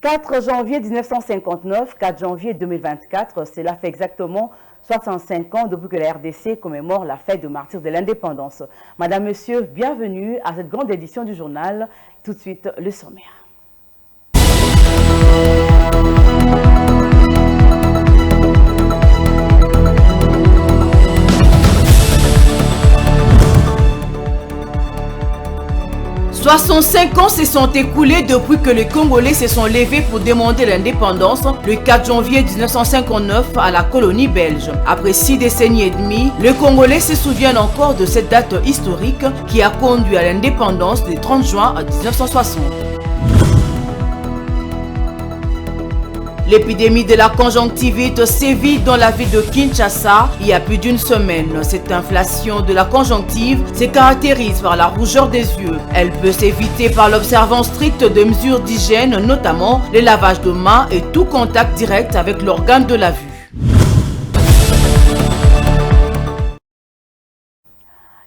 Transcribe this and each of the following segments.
4 janvier 1959, 4 janvier 2024, cela fait exactement 65 ans depuis que la RDC commémore la fête de martyrs de l'indépendance. Madame, Monsieur, bienvenue à cette grande édition du journal. Tout de suite, le sommaire. « 65 ans se sont écoulés depuis que les Congolais se sont levés pour demander l'indépendance le 4 janvier 1959 à la colonie belge. Après 6 décennies et demie, les Congolais se souviennent encore de cette date historique qui a conduit à l'indépendance le 30 juin 1960. L'épidémie de la conjonctivite sévit dans la ville de Kinshasa il y a plus d'une semaine. Cette inflation de la conjonctive se caractérise par la rougeur des yeux. Elle peut s'éviter par l'observance stricte de mesures d'hygiène, notamment le lavage de mains et tout contact direct avec l'organe de la vue.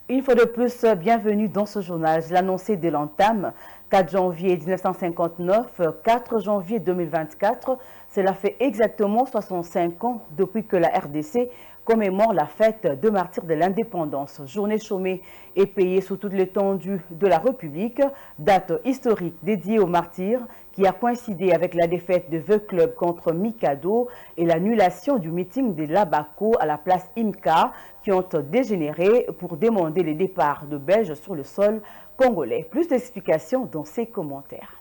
Une fois de plus, bienvenue dans ce journal. Je l'annonçais dès l'entame, 4 janvier 1959, 4 janvier 2024, cela fait exactement 65 ans depuis que la RDC commémore la fête de martyrs de l'indépendance. Journée chômée et payée sous toute l'étendue de la République, date historique dédiée aux martyrs qui a coïncidé avec la défaite de The Club contre Mikado et l'annulation du meeting de l'Abaco à la place IMCA qui ont dégénéré pour demander le départ de Belges sur le sol congolais. Plus d'explications dans ces commentaires.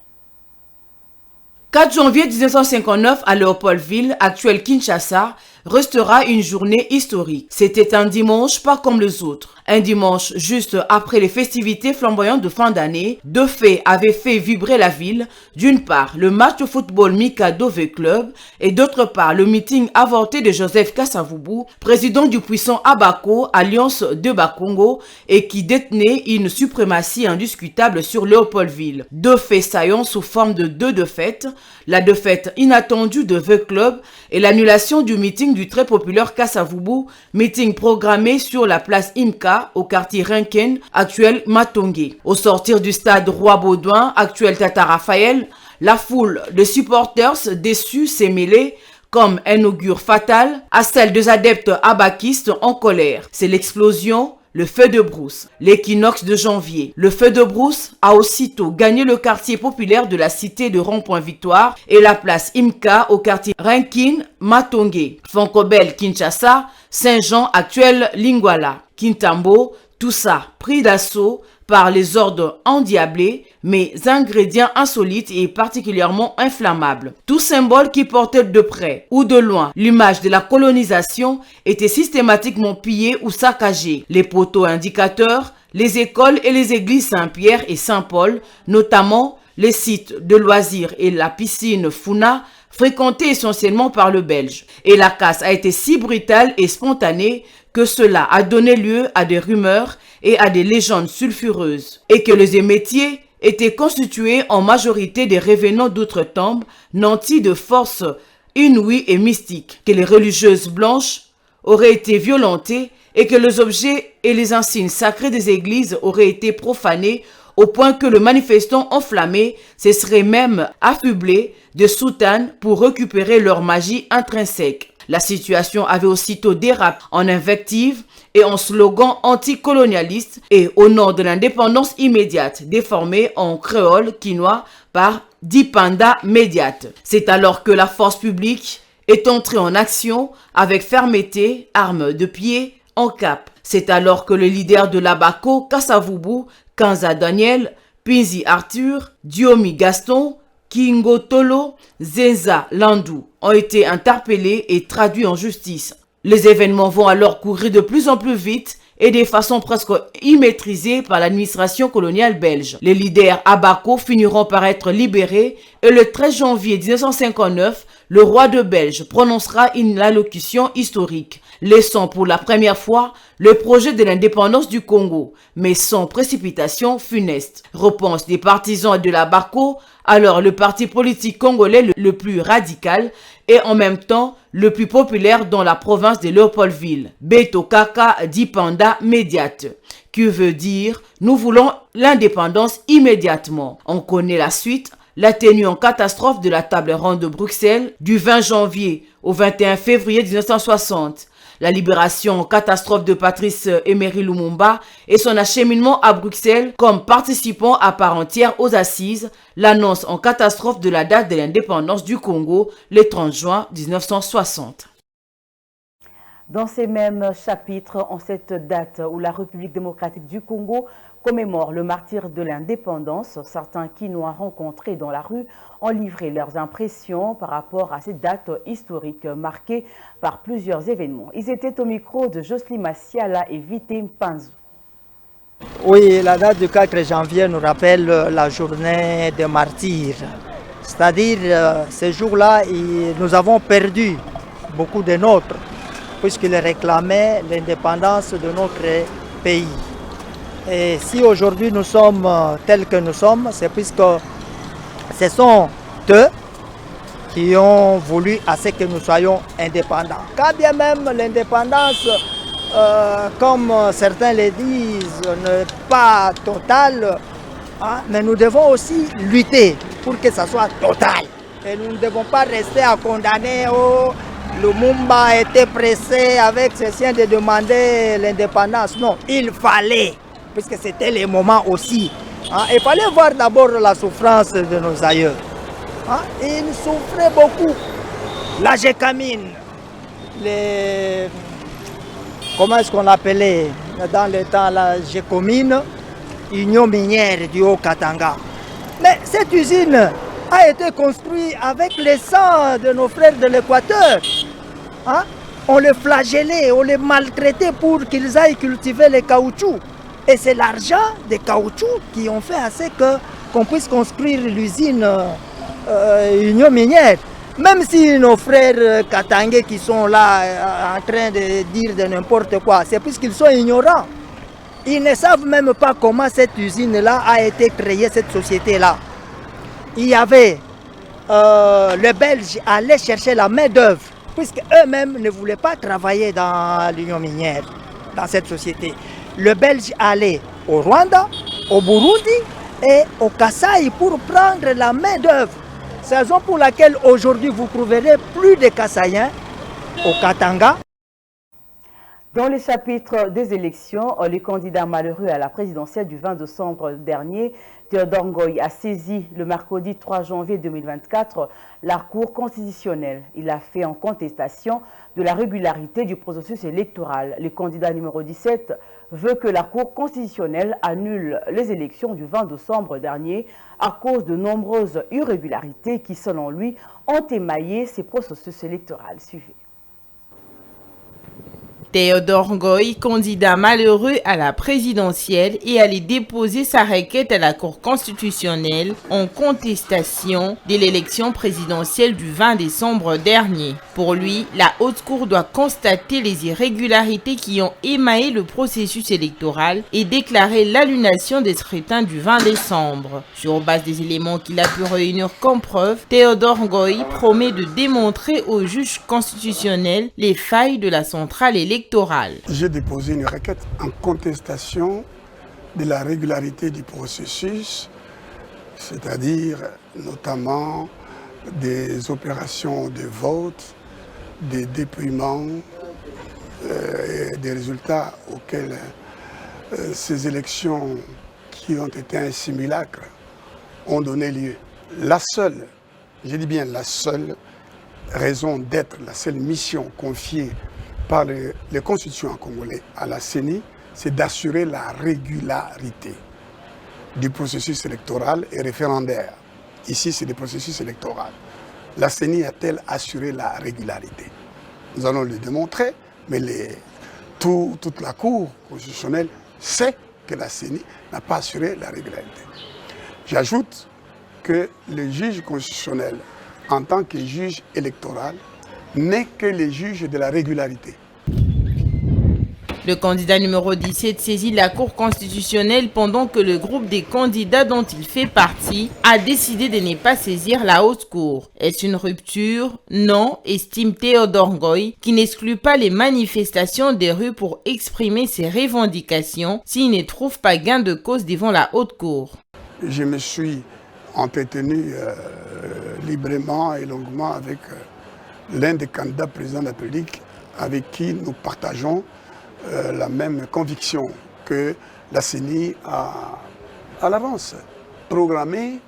4 janvier 1959 à Léopoldville, actuelle Kinshasa, restera une journée historique. C'était un dimanche pas comme les autres. Un dimanche juste après les festivités flamboyantes de fin d'année, deux faits avaient fait vibrer la ville. D'une part, le match de football Mikado V Club et d'autre part, le meeting avorté de Joseph Kasavubu, président du puissant Abaco, alliance de Bakongo, et qui détenait une suprématie indiscutable sur Léopoldville. Deux faits saillants sous forme de deux défaites. La défaite inattendue de V Club et l'annulation du meeting du très populaire Kasavubu, meeting programmé sur la place Imka au quartier Rinken, actuel Matongé. Au sortir du stade Roi-Baudouin, actuel Tata Raphaël, la foule de supporters déçus s'est mêlée comme un augure fatal à celle des adeptes abakistes en colère. C'est l'explosion. Le feu de brousse, l'équinoxe de janvier. Le feu de brousse a aussitôt gagné le quartier populaire de la cité de Rond-Point-Victoire et la place Imka au quartier Rinkin, Matongé, Fonkobel, Kinshasa, Saint-Jean, actuel Lingwala, Kintambo, tout ça pris d'assaut par les ordres endiablés, mais ingrédients insolites et particulièrement inflammables. Tout symbole qui portait de près ou de loin l'image de la colonisation était systématiquement pillé ou saccagé. Les poteaux indicateurs, les écoles et les églises Saint-Pierre et Saint-Paul, notamment les sites de loisirs et la piscine Funa, fréquentés essentiellement par le Belge. Et la casse a été si brutale et spontanée que cela a donné lieu à des rumeurs et à des légendes sulfureuses, et que les émétiers étaient constitués en majorité des revenants d'outre-tombe, nantis de forces inouïes et mystiques, que les religieuses blanches auraient été violentées et que les objets et les insignes sacrés des églises auraient été profanés au point que le manifestant enflammé se serait même affublé de soutanes pour récupérer leur magie intrinsèque. La situation avait aussitôt dérapé en invectives et en slogans anticolonialistes et au nom de l'indépendance immédiate, déformée en créole quinois par Dipanda médiate. C'est alors que la force publique est entrée en action avec fermeté, armes de pied, en cap. C'est alors que le leader de l'Abaco, Kasavubu, Kanza Daniel, Pinzi Arthur, Diomi Gaston, Kingo Tolo, Zenza Landou ont été interpellés et traduits en justice. Les événements vont alors courir de plus en plus vite et de façon presque immaîtrisée par l'administration coloniale belge. Les leaders Abaco finiront par être libérés et le 13 janvier 1959, le roi de Belge prononcera une allocution historique, laissant pour la première fois le projet de l'indépendance du Congo, mais sans précipitation funeste. Réponse des partisans de l'Abaco, alors le parti politique congolais le plus radical et en même temps le plus populaire dans la province de Léopoldville. Beto Kaka Dipanda médiate, qui veut dire « Nous voulons l'indépendance immédiatement ». On connaît la suite. la tenue en catastrophe de la table ronde de Bruxelles du 20 janvier au 21 février 1960, la libération en catastrophe de Patrice Emery Lumumba et son acheminement à Bruxelles comme participant à part entière aux assises, l'annonce en catastrophe de la date de l'indépendance du Congo le 30 juin 1960. Dans ces mêmes chapitres, en cette date où la République démocratique du Congo commémore le martyre de l'indépendance, certains qui nous ont rencontrés dans la rue ont livré leurs impressions par rapport à cette date historique marquée par plusieurs événements. Ils étaient au micro de Jocelyne Massiala et Vité Mpanzu. Oui, la date du 4 janvier nous rappelle la journée des martyrs. C'est-à-dire, ce jour-là, nous avons perdu beaucoup de nôtres, puisqu'ils réclamaient l'indépendance de notre pays. Et si aujourd'hui nous sommes tels que nous sommes, c'est puisque ce sont eux qui ont voulu à ce que nous soyons indépendants. Quand bien même l'indépendance, comme certains le disent, n'est pas totale, hein, mais nous devons aussi lutter pour que ça soit total. Et nous ne devons pas rester à condamner Lumumba a été pressé avec ses siens de demander l'indépendance. Non, il fallait, puisque c'était le moment aussi. Hein, il fallait voir d'abord la souffrance de nos aïeux. Hein, ils souffraient beaucoup. La Gécamine, comment est-ce qu'on l'appelait dans le temps, la Gécomine, Union minière du Haut-Katanga. Mais cette usine a été construite avec le sang de nos frères de l'Équateur. Hein? On les flagellait, on les maltraitait pour qu'ils aillent cultiver le caoutchouc. Et c'est l'argent des caoutchoucs qui ont fait assez qu'on puisse construire l'usine Union minière. Même si nos frères katangais qui sont là en train de dire de n'importe quoi, c'est puisqu'ils sont ignorants. Ils ne savent même pas comment cette usine-là a été créée, cette société-là. Il y avait, les Belges allaient chercher la main-d'œuvre, puisque eux-mêmes ne voulaient pas travailler dans l'union minière, dans cette société. Le Belge allait au Rwanda, au Burundi et au Kasaï pour prendre la main-d'œuvre. C'est la raison pour laquelle aujourd'hui vous trouverez plus de Kasaïens au Katanga. Dans les chapitres des élections, le candidat malheureux à la présidentielle du 20 décembre dernier, Théodore Ngoï, a saisi le mercredi 3 janvier 2024 la Cour constitutionnelle. Il a fait en contestation de la régularité du processus électoral. Le candidat numéro 17 veut que la Cour constitutionnelle annule les élections du 20 décembre dernier à cause de nombreuses irrégularités qui, selon lui, ont émaillé ces processus électoraux. Suivez. Théodore Ngoï, candidat malheureux à la présidentielle, et allait déposer sa requête à la Cour constitutionnelle en contestation de l'élection présidentielle du 20 décembre dernier. Pour lui, la Haute Cour doit constater les irrégularités qui ont émaillé le processus électoral et déclarer l'annulation des scrutins du 20 décembre. Sur base des éléments qu'il a pu réunir comme preuve, Théodore Ngoï promet de démontrer au juge constitutionnel les failles de la centrale électorale. J'ai déposé une requête en contestation de la régularité du processus, c'est-à-dire notamment des opérations de vote, des dépouillements, et des résultats auxquels ces élections qui ont été un simulacre ont donné lieu. La seule, je dis bien la seule raison d'être, la seule mission confiée par les constituants congolais à la CENI, c'est d'assurer la régularité du processus électoral et référendaire. Ici, c'est le processus électoral. La CENI a-t-elle assuré la régularité? Nous allons le démontrer, mais toute la Cour constitutionnelle sait que la CENI n'a pas assuré la régularité. J'ajoute que le juge constitutionnel, en tant que juge électoral, n'est que le juge de la régularité. Le candidat numéro 17 saisit la Cour constitutionnelle pendant que le groupe des candidats dont il fait partie a décidé de ne pas saisir la Haute Cour. Est-ce une rupture? Non, estime Théodore Ngoï, qui n'exclut pas les manifestations des rues pour exprimer ses revendications s'il ne trouve pas gain de cause devant la Haute Cour. Je me suis entretenu librement et longuement avec l'un des candidats présidents de la République avec qui nous partageons la même conviction que la CENI a à l'avance programmé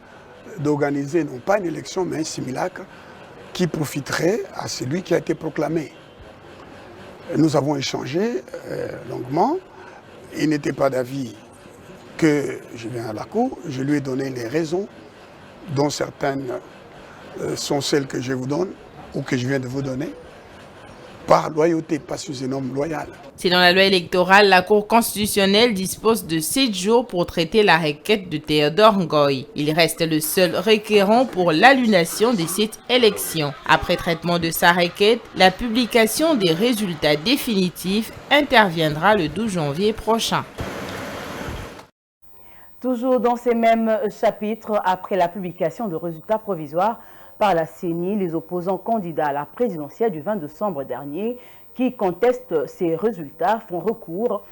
d'organiser non pas une élection mais un simulacre qui profiterait à celui qui a été proclamé. Nous avons échangé longuement. Il n'était pas d'avis que je viens à la Cour. Je lui ai donné les raisons, dont certaines sont celles que je vous donne ou que je viens de vous donner, par loyauté, pas sous un homme loyal. Selon la loi électorale, la Cour constitutionnelle dispose de 7 jours pour traiter la requête de Théodore Ngoy. Il reste le seul requérant pour l'annulation de cette élection. Après traitement de sa requête, la publication des résultats définitifs interviendra le 12 janvier prochain. Toujours dans ces mêmes chapitres, après la publication de résultats provisoires par la CENI, les opposants candidats à la présidentielle du 20 décembre dernier qui contestent ces résultats font recours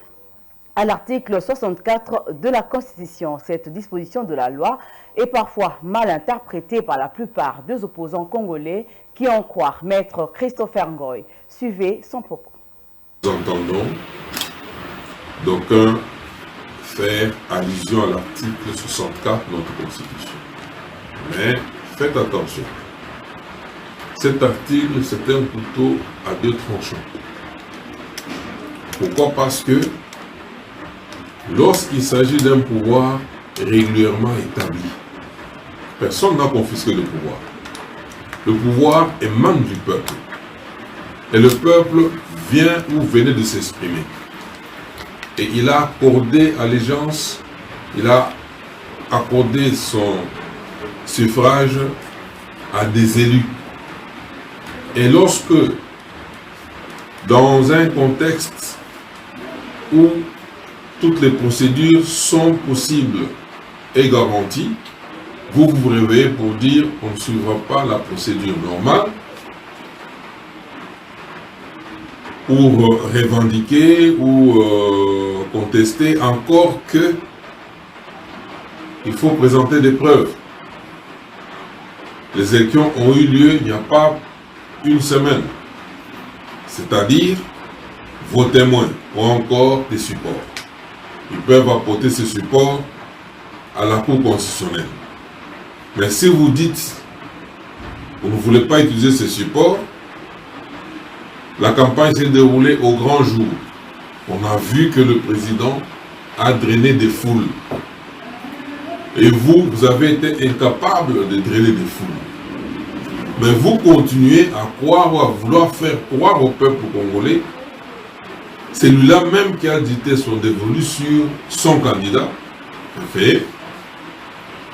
à l'article 64 de la Constitution. Cette disposition de la loi est parfois mal interprétée par la plupart des opposants congolais qui en croient Maître Christopher Ngoy. Suivez son propos. Nous entendons d'aucuns faire allusion à l'article 64 de notre Constitution. Mais faites attention. Cet article, c'est un couteau à 2 tranchants. Pourquoi? Parce que lorsqu'il s'agit d'un pouvoir régulièrement établi, personne n'a confisqué le pouvoir. Le pouvoir émane du peuple. Et le peuple vient ou venait de s'exprimer. Et il a accordé allégeance, il a accordé son suffrage à des élus. Et lorsque, dans un contexte où toutes les procédures sont possibles et garanties, vous vous réveillez pour dire qu'on ne suivra pas la procédure normale pour revendiquer ou contester, encore que il faut présenter des preuves. Les élections ont eu lieu il n'y a pas une semaine, c'est-à-dire vos témoins ont encore des supports. Ils peuvent apporter ces supports à la Cour constitutionnelle. Mais si vous dites que vous ne voulez pas utiliser ces supports, la campagne s'est déroulée au grand jour. On a vu que le président a drainé des foules. Et vous avez été incapable de drainer des foules. Mais vous continuez à croire ou à vouloir faire croire au peuple congolais, celui-là même qui a dicté son dévolu sur son candidat,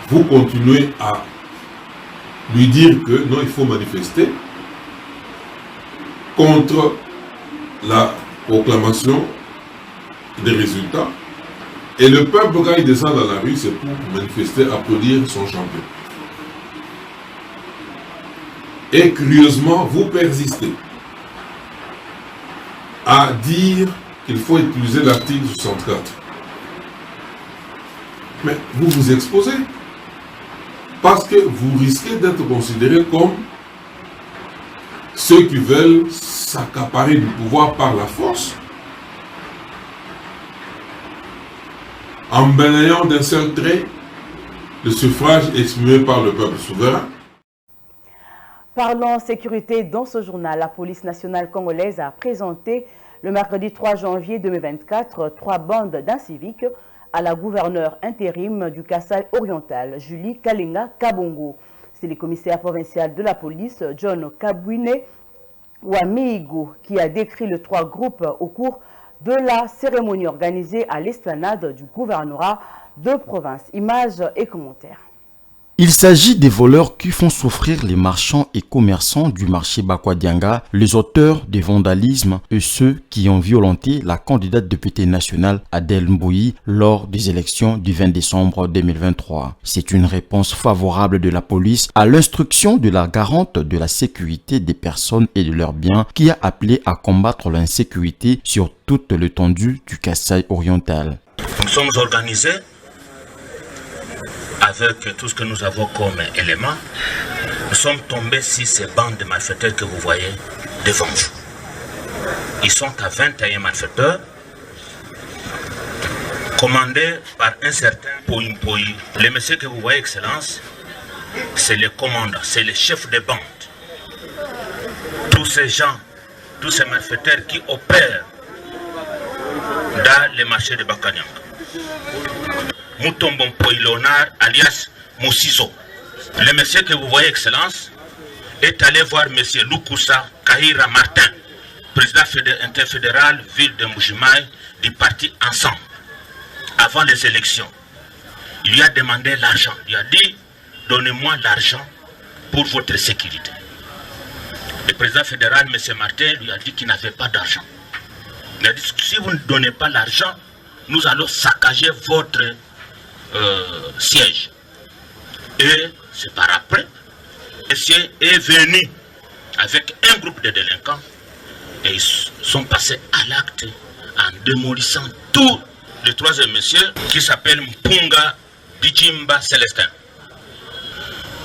vous continuez à lui dire que non, il faut manifester contre la proclamation des résultats. Et le peuple, quand il descend dans la rue, c'est pour manifester, applaudir son champion. Et curieusement, vous persistez à dire qu'il faut utiliser l'article 64. Mais vous vous exposez. Parce que vous risquez d'être considérés comme ceux qui veulent s'accaparer du pouvoir par la force, en balayant d'un seul trait le suffrage exprimé par le peuple souverain. Parlons sécurité dans ce journal. La police nationale congolaise a présenté le mercredi 3 janvier 2024 3 bandes d'inciviques à la gouverneure intérim du Kasaï oriental, Julie Kalinga Kabongo. C'est le commissaire provincial de la police, John Kabwine Wameigo, qui a décrit les 3 groupes au cours de la cérémonie organisée à l'esplanade du gouvernorat de province. Images et commentaires. Il s'agit des voleurs qui font souffrir les marchands et commerçants du marché Bakwadianga, les auteurs des vandalismes et ceux qui ont violenté la candidate députée nationale Adèle Mbouyi lors des élections du 20 décembre 2023. C'est une réponse favorable de la police à l'instruction de la garante de la sécurité des personnes et de leurs biens qui a appelé à combattre l'insécurité sur toute l'étendue du Kasaï oriental. Nous sommes organisés avec tout ce que nous avons comme élément, nous sommes tombés sur ces bandes de malfaiteurs que vous voyez devant vous. Ils sont à 21 malfaiteurs, commandés par un certain Poï. Le monsieur que vous voyez, Excellence, c'est le commandant, c'est le chef de bande. Tous ces gens, tous ces malfaiteurs qui opèrent dans les marchés de Bakanyanga. Moutombon Poï Léonard, alias Moussizo. Le monsieur que vous voyez, Excellence, est allé voir monsieur Lukusa Kahira Martin, président interfédéral ville de Mbujimaï du parti Ensemble. Avant les élections, il lui a demandé l'argent. Il a dit, donnez-moi l'argent pour votre sécurité. Le président fédéral, M. Martin, lui a dit qu'il n'avait pas d'argent. Il a dit, si vous ne donnez pas l'argent, nous allons saccager votre siège. Et c'est par après, monsieur est venu avec un groupe de délinquants et ils sont passés à l'acte en démolissant tout. Le troisième monsieur qui s'appelle Mpunga Bijimba Célestin.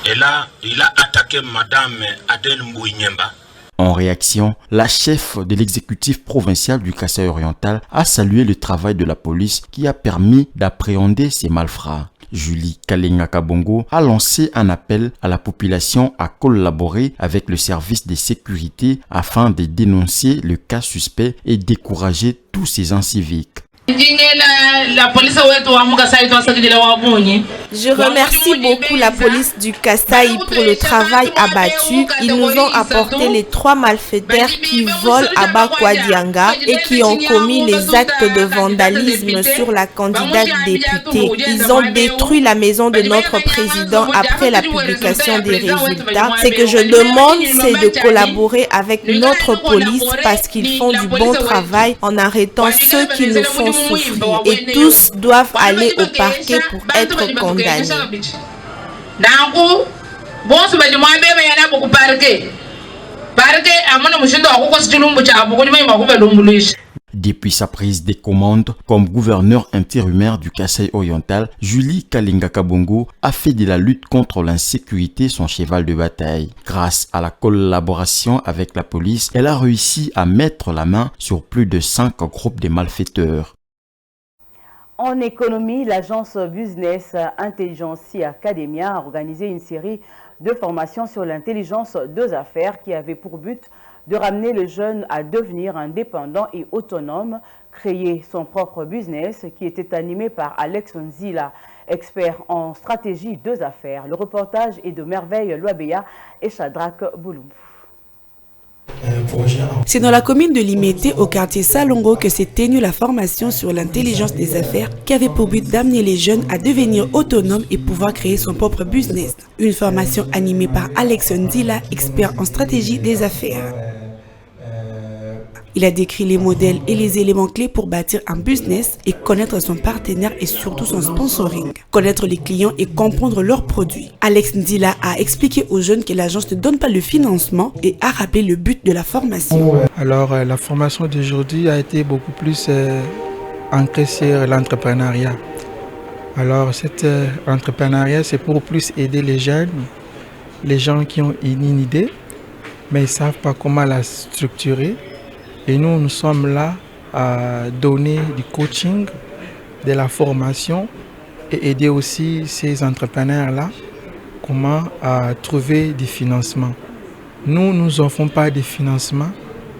Et là, il a attaqué Madame Adèle Mbouinyemba. En réaction, la chef de l'exécutif provincial du Kasaï oriental a salué le travail de la police qui a permis d'appréhender ces malfrats. Julie Kalenga Kabongo a lancé un appel à la population à collaborer avec le service de sécurité afin de dénoncer le cas suspect et décourager tous ces inciviques. Je remercie beaucoup la police du Kasaï pour le travail abattu. Ils nous ont apporté les 3 malfaiteurs qui volent à Bakwadianga et qui ont commis les actes de vandalisme sur la candidate députée. Ils ont détruit la maison de notre président après la publication des résultats. Ce que je demande, c'est de collaborer avec notre police parce qu'ils font du bon travail en arrêtant ceux qui nous font souffrir et tous doivent aller au parquet pour être condamnés. Depuis sa prise des commandes comme gouverneur intérimaire du Kasaï oriental, Julie Kalenga Kabongo a fait de la lutte contre l'insécurité son cheval de bataille. Grâce à la collaboration avec la police, elle a réussi à mettre la main sur plus de 5 groupes de malfaiteurs. En économie, l'agence Business Intelligence Academia a organisé une série de formations sur l'intelligence des affaires qui avait pour but de ramener le jeune à devenir indépendant et autonome, créer son propre business qui était animé par Alex Nzila, expert en stratégie des affaires. Le reportage est de Merveille Loabeya et Shadrach Boulou. C'est dans la commune de Limete, au quartier Salongo, que s'est tenue la formation sur l'intelligence des affaires qui avait pour but d'amener les jeunes à devenir autonomes et pouvoir créer son propre business. Une formation animée par Alex Nzila, expert en stratégie des affaires. Il a décrit les modèles et les éléments clés pour bâtir un business et connaître son partenaire et surtout son sponsoring. Connaître les clients et comprendre leurs produits. Alex Ndila a expliqué aux jeunes que l'agence ne donne pas le financement et a rappelé le but de la formation. Alors la formation d'aujourd'hui a été beaucoup plus ancrée sur l'entrepreneuriat. Alors cet entrepreneuriat, c'est pour plus aider les jeunes, les gens qui ont une idée, mais ils ne savent pas comment la structurer. Et nous sommes là à donner du coaching, de la formation et aider aussi ces entrepreneurs-là comment trouver du financement. Nous n'offrons pas de financement,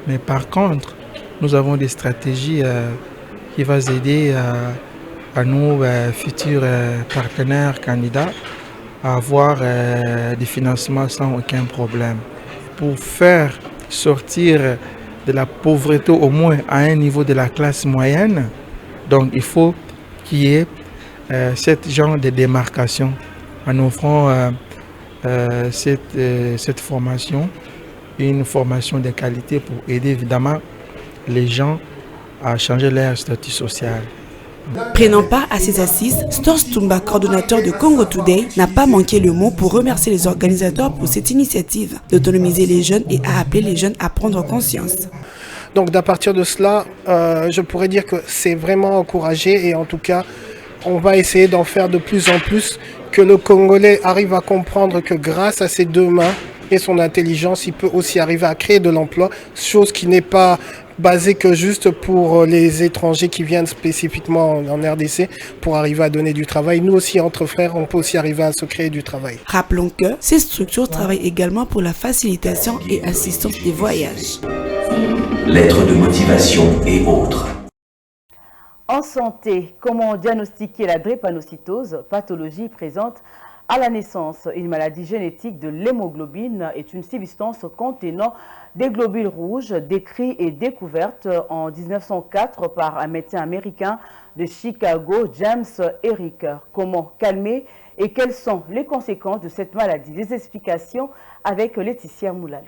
mais par contre, nous avons des stratégies qui vont aider à nos futurs partenaires candidats à avoir des financements sans aucun problème. Pour faire sortir de la pauvreté au moins à un niveau de la classe moyenne, donc il faut qu'il y ait ce genre de démarcation en offrant cette formation, une formation de qualité pour aider évidemment les gens à changer leur statut social. Prenant part à ces assises, Stors Tumba, coordonnateur de Congo Today, n'a pas manqué le mot pour remercier les organisateurs pour cette initiative d'autonomiser les jeunes et à appeler les jeunes à prendre conscience. Donc à partir de cela, je pourrais dire que c'est vraiment encouragé et en tout cas, on va essayer d'en faire de plus en plus, que le Congolais arrive à comprendre que grâce à ses deux mains et son intelligence, il peut aussi arriver à créer de l'emploi, chose qui n'est pas basée que juste pour les étrangers qui viennent spécifiquement en RDC pour arriver à donner du travail. Nous aussi, entre frères, on peut aussi arriver à se créer du travail. Rappelons que ces structures travaillent également pour la facilitation et assistance des voyages. Lettres de motivation et autres. En santé, comment diagnostiquer la drépanocytose, pathologie présente à la naissance? Une maladie génétique de l'hémoglobine est une substance contenant des globules rouges, décrite et découverte en 1904 par un médecin américain de Chicago, James Herrick. Comment calmer et quelles sont les conséquences de cette maladie? Des explications avec Laetitia Moulalou.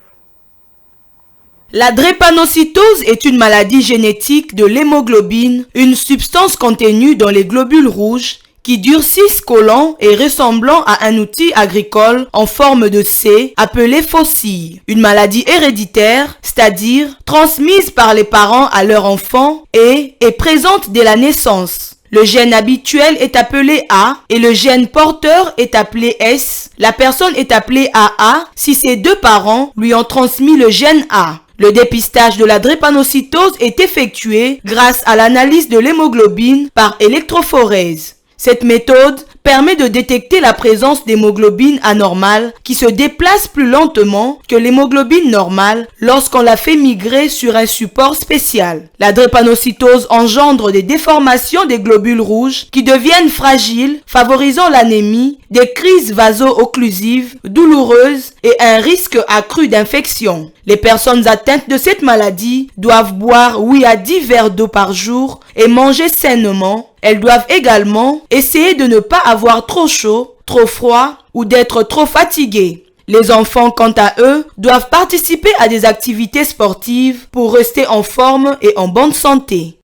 La drépanocytose est une maladie génétique de l'hémoglobine, une substance contenue dans les globules rouges qui durcissent collant et ressemblant à un outil agricole en forme de C appelé faucille. Une maladie héréditaire, c'est-à-dire transmise par les parents à leur enfant et est présente dès la naissance. Le gène habituel est appelé A et le gène porteur est appelé S. La personne est appelée AA si ses deux parents lui ont transmis le gène A. Le dépistage de la drépanocytose est effectué grâce à l'analyse de l'hémoglobine par électrophorèse. Cette méthode permet de détecter la présence d'hémoglobine anormale qui se déplace plus lentement que l'hémoglobine normale lorsqu'on la fait migrer sur un support spécial. La drépanocytose engendre des déformations des globules rouges qui deviennent fragiles, favorisant l'anémie, des crises vaso-occlusives douloureuses et un risque accru d'infection. Les personnes atteintes de cette maladie doivent boire 8 à 10 verres d'eau par jour et manger sainement. Elles doivent également essayer de ne pas avoir trop chaud, trop froid ou d'être trop fatiguées. Les enfants, quant à eux, doivent participer à des activités sportives pour rester en forme et en bonne santé.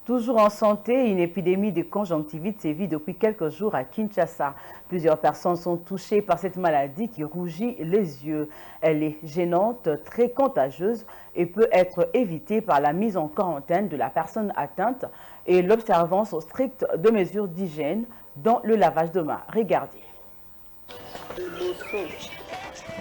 Toujours en santé, une épidémie de conjonctivite sévit depuis quelques jours à Kinshasa. Plusieurs personnes sont touchées par cette maladie qui rougit les yeux. Elle est gênante, très contagieuse et peut être évitée par la mise en quarantaine de la personne atteinte et l'observance stricte de mesures d'hygiène dans le lavage de mains. Regardez.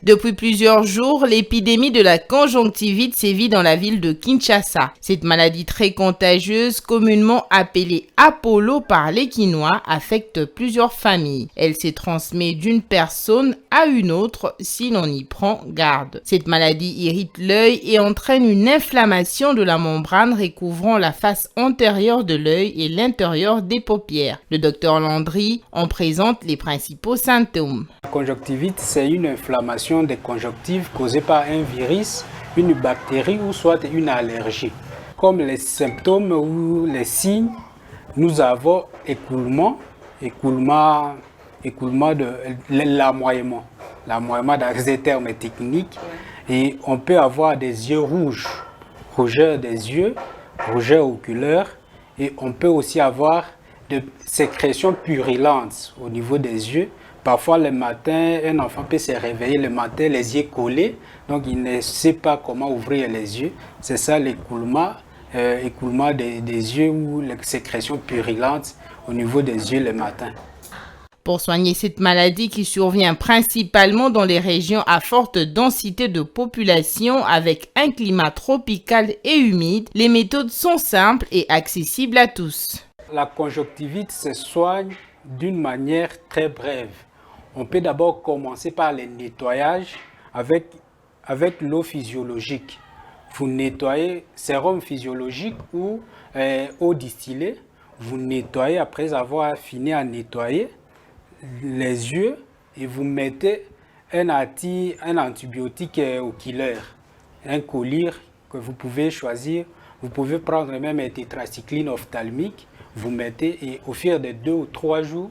Depuis plusieurs jours, l'épidémie de la conjonctivite sévit dans la ville de Kinshasa. Cette maladie très contagieuse, communément appelée Apollo par les Kinois, affecte plusieurs familles. Elle se transmet d'une personne à une autre si l'on y prend garde. Cette maladie irrite l'œil et entraîne une inflammation de la membrane recouvrant la face antérieure de l'œil et l'intérieur des paupières. Le docteur Landry en présente les principaux symptômes. La conjonctivite, c'est une inflammation des conjonctives causée par un virus, une bactérie ou soit une allergie. Comme les symptômes ou les signes, nous avons écoulement de l'amoiement. L'amoiement dans les termes techniques. Et on peut avoir des yeux rouges, rougeur des yeux, rougeur oculaire. Et on peut aussi avoir des sécrétions purulentes au niveau des yeux. Parfois, le matin, un enfant peut se réveiller le matin, les yeux collés, donc il ne sait pas comment ouvrir les yeux. C'est ça l'écoulement des yeux ou les sécrétions purulentes au niveau des yeux le matin. Pour soigner cette maladie qui survient principalement dans les régions à forte densité de population avec un climat tropical et humide, les méthodes sont simples et accessibles à tous. La conjonctivite se soigne d'une manière très brève. On peut d'abord commencer par le nettoyage avec l'eau physiologique. Vous nettoyez sérum physiologique ou eau distillée. Vous nettoyez après avoir fini à nettoyer les yeux et vous mettez un antibiotique oculaire, un collyre que vous pouvez choisir. Vous pouvez prendre même un tétracycline ophtalmique. Vous mettez et au fil de 2 ou 3 jours,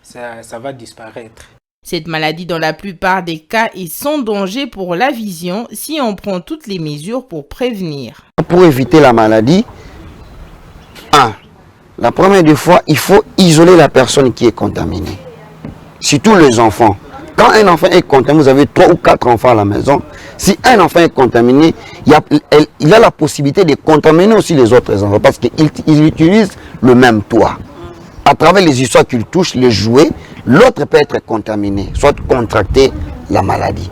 ça va disparaître. Cette maladie, dans la plupart des cas, est sans danger pour la vision si on prend toutes les mesures pour prévenir. Pour éviter la maladie, la première des fois, il faut isoler la personne qui est contaminée. Surtout les enfants. Quand un enfant est contaminé, vous avez 3 ou 4 enfants à la maison. Si un enfant est contaminé, il a la possibilité de contaminer aussi les autres enfants parce qu'ils utilisent le même toit. à travers les histoires qu'il touche, les jouets, l'autre peut être contaminé, soit contracter la maladie.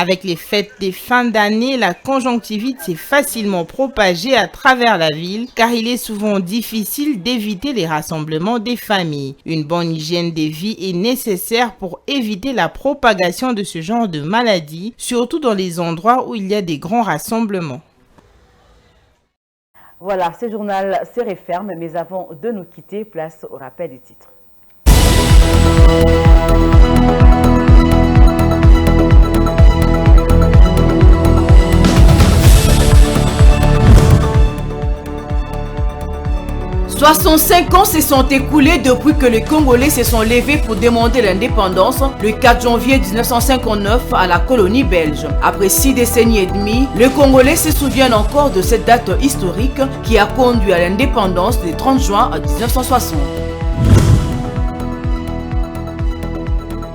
Avec les fêtes des fins d'année, la conjonctivite s'est facilement propagée à travers la ville car il est souvent difficile d'éviter les rassemblements des familles. Une bonne hygiène de vie est nécessaire pour éviter la propagation de ce genre de maladie, surtout dans les endroits où il y a des grands rassemblements. Voilà, ce journal se referme, mais avant de nous quitter, place au rappel des titres. 65 ans se sont écoulés depuis que les Congolais se sont levés pour demander l'indépendance le 4 janvier 1959 à la colonie belge. Après 6 décennies et demie, les Congolais se souviennent encore de cette date historique qui a conduit à l'indépendance le 30 juin 1960.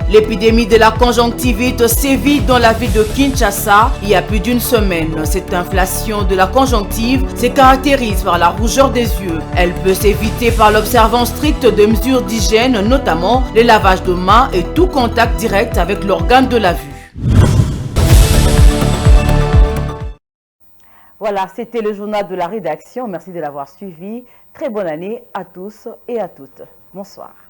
L'épidémie de la conjonctivite sévit dans la ville de Kinshasa il y a plus d'une semaine. Cette inflation de la conjonctive se caractérise par la rougeur des yeux. Elle peut s'éviter par l'observance stricte de mesures d'hygiène, notamment le lavage de mains et tout contact direct avec l'organe de la vue. Voilà, c'était le journal de la rédaction. Merci de l'avoir suivi. Très bonne année à tous et à toutes. Bonsoir.